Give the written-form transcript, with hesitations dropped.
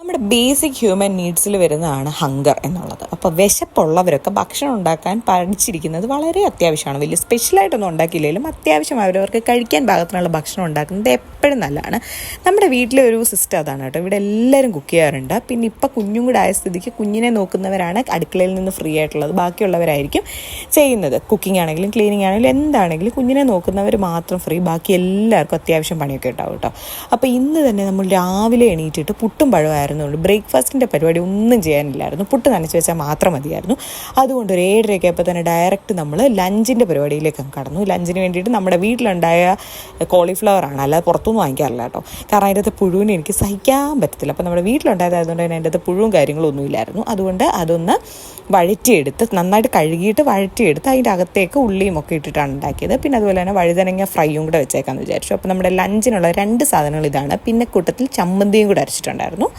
നമ്മുടെ basic human നീഡ്സിൽ വരുന്നതാണ് hunger എന്നുള്ളത്. അപ്പോൾ വിശപ്പുള്ളവരൊക്കെ ഭക്ഷണം ഉണ്ടാക്കാൻ പഠിച്ചിരിക്കുന്നത് വളരെ അത്യാവശ്യമാണ്. വലിയ സ്പെഷ്യലായിട്ടൊന്നും ഉണ്ടാക്കിയില്ലെങ്കിലും അത്യാവശ്യം അവരവർക്ക് കഴിക്കാൻ പാകത്തിനുള്ള ഭക്ഷണം ഉണ്ടാക്കുന്നത് എപ്പോഴും നല്ലതാണ്. നമ്മുടെ വീട്ടിലെ ഒരു സിസ്റ്റം അതാണ് കേട്ടോ. ഇവിടെ എല്ലാവരും കുക്ക് ചെയ്യാറുണ്ട്. പിന്നെ ഇപ്പോൾ കുഞ്ഞും കൂടെ ആയ സ്ഥിതിക്ക് കുഞ്ഞിനെ നോക്കുന്നവരാണ് അടുക്കളയിൽ നിന്ന് ഫ്രീ ആയിട്ടുള്ളത്. ബാക്കിയുള്ളവരായിരിക്കും ചെയ്യുന്നത്. കുക്കിംഗ് ആണെങ്കിലും ക്ലീനിങ് ആണെങ്കിലും എന്താണെങ്കിലും കുഞ്ഞിനെ നോക്കുന്നവർ മാത്രം ഫ്രീ. ബാക്കി എല്ലാവർക്കും അത്യാവശ്യം പണിയൊക്കെ ഉണ്ടാവും കേട്ടോ. അപ്പോൾ ഇന്ന് തന്നെ നമ്മൾ രാവിലെ എണീറ്റിട്ട് പുട്ടും പഴമായിരുന്നു. ബ്രേക്ക്ഫാസ്റ്റിൻ്റെ പരിപാടി ഒന്നും ചെയ്യാനില്ലായിരുന്നു. പുട്ട് നനച്ച് വെച്ചാൽ മാത്രം മതിയായിരുന്നു. അതുകൊണ്ട് ഒരു 7:30 ആയപ്പോൾ തന്നെ ഡയറക്റ്റ് നമ്മൾ ലഞ്ചിൻ്റെ പരിപാടിയിലേക്ക് കടന്നു. ലഞ്ചിന് വേണ്ടിയിട്ട് നമ്മുടെ വീട്ടിലുണ്ടായ കോളിഫ്ലവറാണ്, അല്ലാതെ പുറത്തുനിന്ന് വാങ്ങിക്കാറില്ല കേട്ടോ. കാരണം അതിൻ്റെ പുഴുവിന് എനിക്ക് സഹിക്കാൻ പറ്റത്തില്ല. അപ്പോൾ നമ്മുടെ വീട്ടിലുണ്ടായതായതുകൊണ്ട് തന്നെ അതിൻ്റെ പുഴുവും കാര്യങ്ങളും ഒന്നുമില്ലായിരുന്നു. അതുകൊണ്ട് അതൊന്ന് വഴറ്റിയെടുത്ത് നന്നായിട്ട് കഴുകിയിട്ട് വഴറ്റിയെടുത്ത് അതിൻ്റെ അകത്തേക്ക് ഉള്ളിയും ഒക്കെ ഇട്ടിട്ടാണ് ഉണ്ടാക്കിയത്. പിന്നെ അതുപോലെ തന്നെ വഴുതനങ്ങ ഫ്രൈയും കൂടെ വെച്ചേക്കാമെന്ന് വിചാരിച്ചു. അപ്പോൾ നമ്മുടെ ലഞ്ചിനുള്ള 2 സാധനങ്ങൾ ഇതാണ്. പിന്നെ കൂട്ടത്തിൽ ചമ്മന്തിയും കൂടെ അരച്ചിട്ടുണ്ടായിരുന്നു.